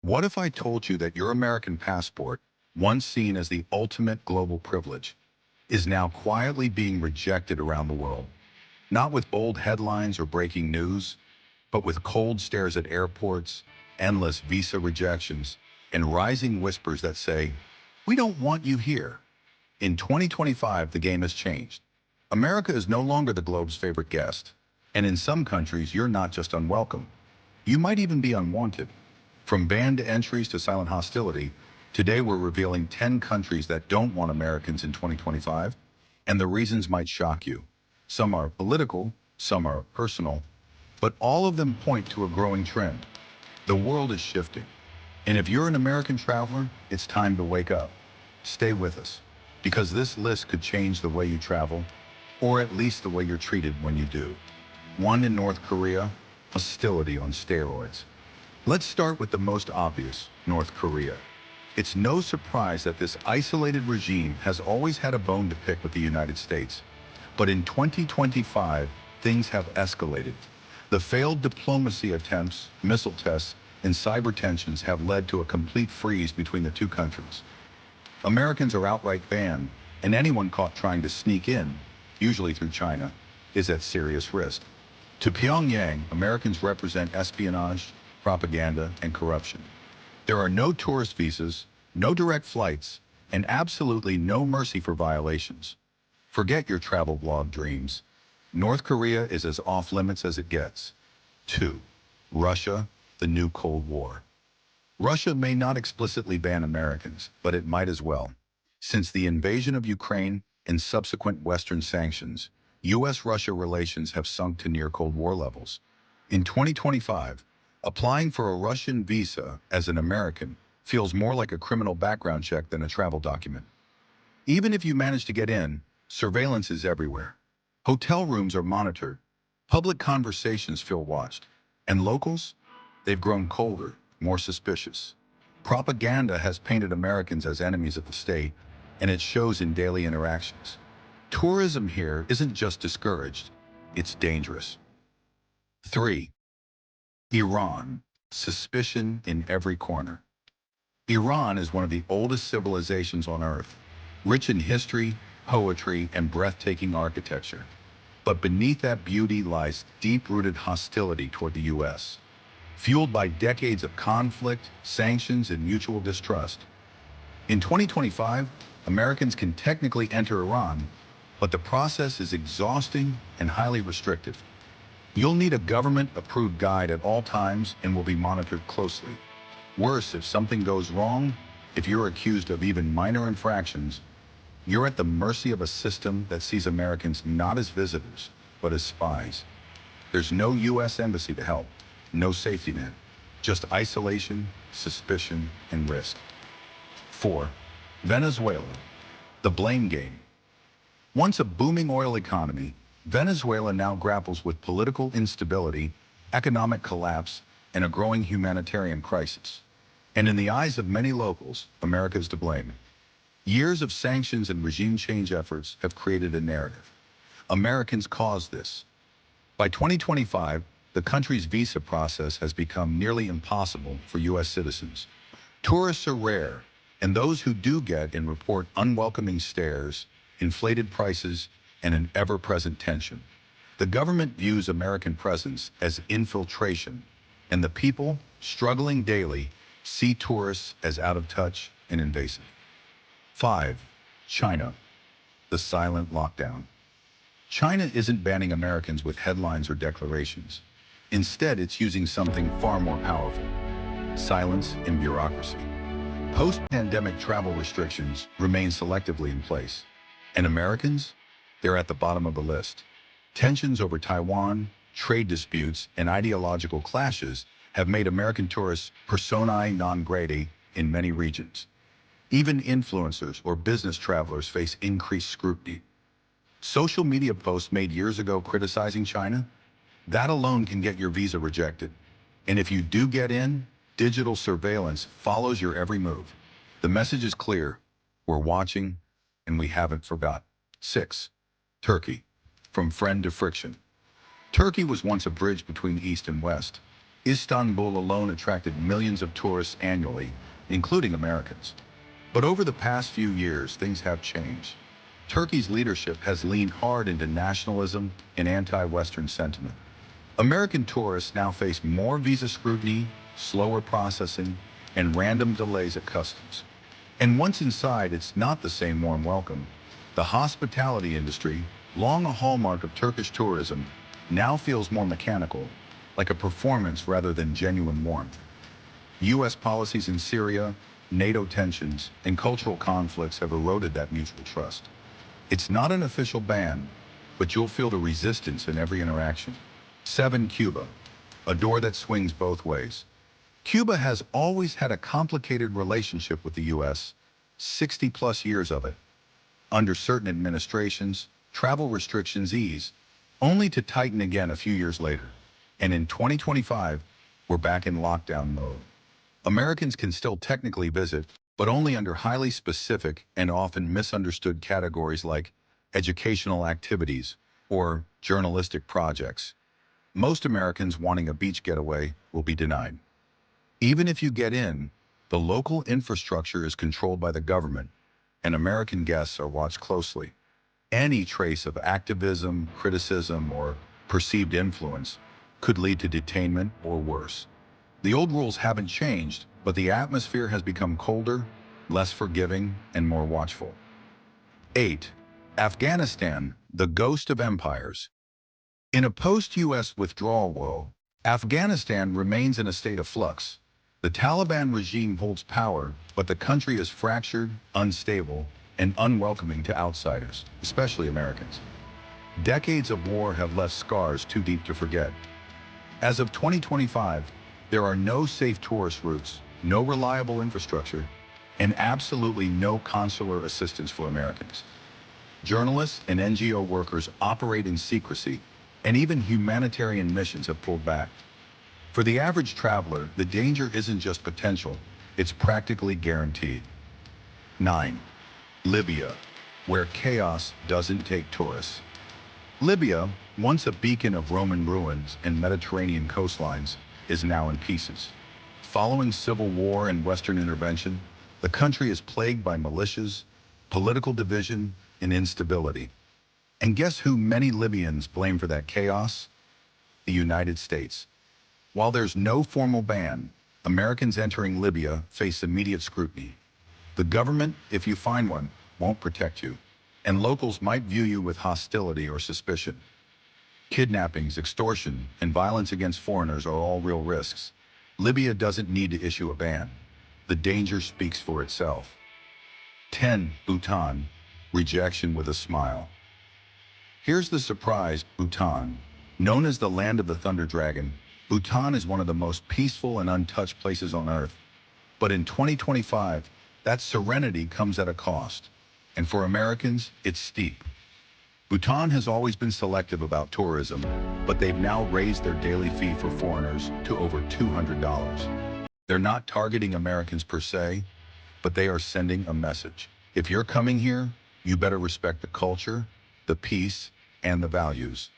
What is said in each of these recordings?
What if I told you that your American passport, once seen as the ultimate global privilege, is now quietly being rejected around the world? Not with bold headlines or breaking news, but with cold stares at airports, endless visa rejections, and rising whispers that say, "We don't want you here." In 2025, the game has changed. America is no longer the globe's favorite guest. And in some countries, you're not just unwelcome. You might even be unwanted. From banned entries to silent hostility, today we're revealing 10 countries that don't want Americans in 2025, and the reasons might shock you. Some are political, some are personal, but all of them point to a growing trend. The world is shifting. And if you're an American traveler, it's time to wake up. Stay with us, because this list could change the way you travel, or at least the way you're treated when you do. 1 in North Korea, hostility on steroids. Let's start with the most obvious, North Korea. It's no surprise that this isolated regime has always had a bone to pick with the United States. But in 2025, things have escalated. The failed diplomacy attempts, missile tests, and cyber tensions have led to a complete freeze between the two countries. Americans are outright banned, and anyone caught trying to sneak in, usually through China, is at serious risk. To Pyongyang, Americans represent espionage, propaganda, and corruption. There are no tourist visas, no direct flights, and absolutely no mercy for violations. Forget your travel blog dreams. North Korea is as off-limits as it gets. 2. Russia, the new Cold War. Russia may not explicitly ban Americans, but it might as well. Since the invasion of Ukraine and subsequent Western sanctions, U.S.-Russia relations have sunk to near Cold War levels. In 2025, applying for a Russian visa as an American feels more like a criminal background check than a travel document. Even if you manage to get in, surveillance is everywhere. Hotel rooms are monitored, public conversations feel watched, and locals? They've grown colder, more suspicious. Propaganda has painted Americans as enemies of the state, and it shows in daily interactions. Tourism here isn't just discouraged, it's dangerous. 3. Iran. Suspicion in every corner. Iran is one of the oldest civilizations on Earth, rich in history, poetry, and breathtaking architecture. But beneath that beauty lies deep-rooted hostility toward the U.S., fueled by decades of conflict, sanctions, and mutual distrust. In 2025, Americans can technically enter Iran, but the process is exhausting and highly restrictive. You'll need a government-approved guide at all times and will be monitored closely. Worse, if something goes wrong, if you're accused of even minor infractions, you're at the mercy of a system that sees Americans not as visitors, but as spies. There's no U.S. embassy to help, no safety net, just isolation, suspicion, and risk. 4. Venezuela. The blame game. Once a booming oil economy, Venezuela now grapples with political instability, economic collapse, and a growing humanitarian crisis. And in the eyes of many locals, America is to blame. Years of sanctions and regime change efforts have created a narrative. Americans caused this. By 2025, the country's visa process has become nearly impossible for U.S. citizens. Tourists are rare, and those who do get in report unwelcoming stares, inflated prices, and an ever-present tension. The government views American presence as infiltration, and the people, struggling daily, see tourists as out of touch and invasive. 5. China. The silent lockdown. China isn't banning Americans with headlines or declarations. Instead, it's using something far more powerful: silence and bureaucracy. Post-pandemic travel restrictions remain selectively in place. And Americans? They're at the bottom of the list. Tensions over Taiwan, trade disputes, and ideological clashes have made American tourists personae non grata in many regions. Even influencers or business travelers face increased scrutiny. Social media posts made years ago criticizing China? That alone can get your visa rejected. And if you do get in, digital surveillance follows your every move. The message is clear: we're watching, and we haven't forgot. 6. Turkey. From friend to friction. Turkey was once a bridge between East and West. Istanbul alone attracted millions of tourists annually, including Americans. But over the past few years, things have changed. Turkey's leadership has leaned hard into nationalism and anti-Western sentiment. American tourists now face more visa scrutiny, slower processing, and random delays at customs. And once inside, it's not the same warm welcome. The hospitality industry, long a hallmark of Turkish tourism, now feels more mechanical, like a performance rather than genuine warmth. U.S. policies in Syria, NATO tensions, and cultural conflicts have eroded that mutual trust. It's not an official ban, but you'll feel the resistance in every interaction. 7. Cuba, a door that swings both ways. Cuba has always had a complicated relationship with the U.S., 60-plus years of it. Under certain administrations, travel restrictions ease, only to tighten again a few years later. And in 2025, we're back in lockdown mode. Americans can still technically visit, but only under highly specific and often misunderstood categories like educational activities or journalistic projects. Most Americans wanting a beach getaway will be denied. Even if you get in, the local infrastructure is controlled by the government, and American guests are watched closely. Any trace of activism, criticism, or perceived influence could lead to detainment or worse. The old rules haven't changed, but the atmosphere has become colder, less forgiving, and more watchful. 8. Afghanistan, the ghost of empires. In a post-U.S. withdrawal world, Afghanistan remains in a state of flux. The Taliban regime holds power, but the country is fractured, unstable, and unwelcoming to outsiders, especially Americans. Decades of war have left scars too deep to forget. As of 2025, there are no safe tourist routes, no reliable infrastructure, and absolutely no consular assistance for Americans. Journalists and NGO workers operate in secrecy, and even humanitarian missions have pulled back. For the average traveler, the danger isn't just potential, it's practically guaranteed. 9. Libya, where chaos doesn't take tourists. Libya, once a beacon of Roman ruins and Mediterranean coastlines, is now in pieces. Following civil war and Western intervention, the country is plagued by militias, political division, and instability. And guess who many Libyans blame for that chaos? The United States. While there's no formal ban, Americans entering Libya face immediate scrutiny. The government, if you find one, won't protect you, and locals might view you with hostility or suspicion. Kidnappings, extortion, and violence against foreigners are all real risks. Libya doesn't need to issue a ban. The danger speaks for itself. 10. Bhutan, rejection with a smile. Here's the surprise: Bhutan. Known as the land of the thunder dragon, Bhutan is one of the most peaceful and untouched places on Earth. But in 2025, that serenity comes at a cost. And for Americans, it's steep. Bhutan has always been selective about tourism, but they've now raised their daily fee for foreigners to over $200. They're not targeting Americans per se, but they are sending a message. If you're coming here, you better respect the culture, the peace, and the values.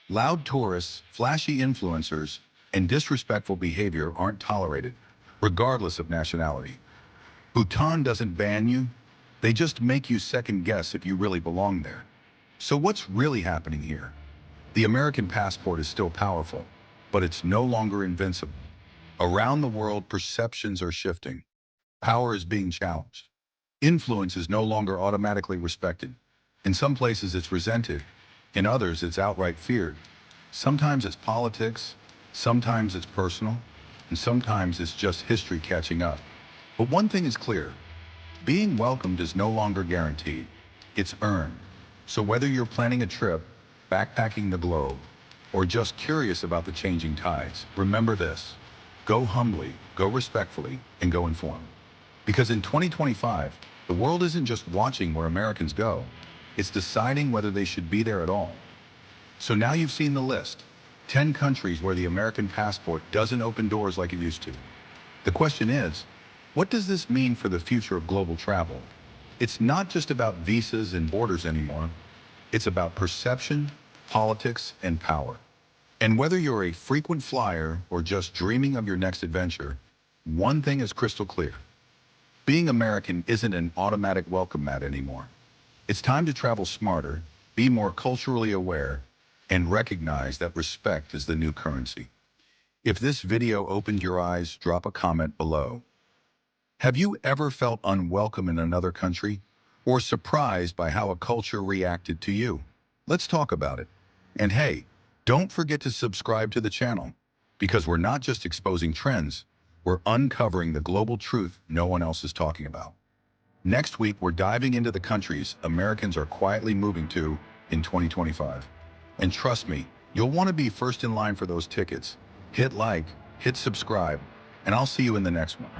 Loud tourists, flashy influencers, and disrespectful behavior aren't tolerated, regardless of nationality. Bhutan doesn't ban you, they just make you second guess if you really belong there. So what's really happening here? The American passport is still powerful, but it's no longer invincible. Around the world, perceptions are shifting. Power is being challenged. Influence is no longer automatically respected. In some places it's resented, in others it's outright feared. Sometimes it's politics, sometimes it's personal, and sometimes it's just history catching up. But one thing is clear: being welcomed is no longer guaranteed. It's earned. So whether you're planning a trip, backpacking the globe, or just curious about the changing tides, remember this: go humbly, go respectfully, and go informed. Because in 2025, the world isn't just watching where Americans go, it's deciding whether they should be there at all. So now you've seen the list: 10 countries where the American passport doesn't open doors like it used to. The question is, what does this mean for the future of global travel? It's not just about visas and borders anymore. It's about perception, politics, and power. And whether you're a frequent flyer or just dreaming of your next adventure, one thing is crystal clear. Being American isn't an automatic welcome mat anymore. It's time to travel smarter, be more culturally aware, and recognize that respect is the new currency. If this video opened your eyes, drop a comment below. Have you ever felt unwelcome in another country or surprised by how a culture reacted to you? Let's talk about it. And hey, don't forget to subscribe to the channel because we're not just exposing trends, we're uncovering the global truth no one else is talking about. Next week, we're diving into the countries Americans are quietly moving to in 2025. And trust me, you'll want to be first in line for those tickets. Hit like, hit subscribe, and I'll see you in the next one.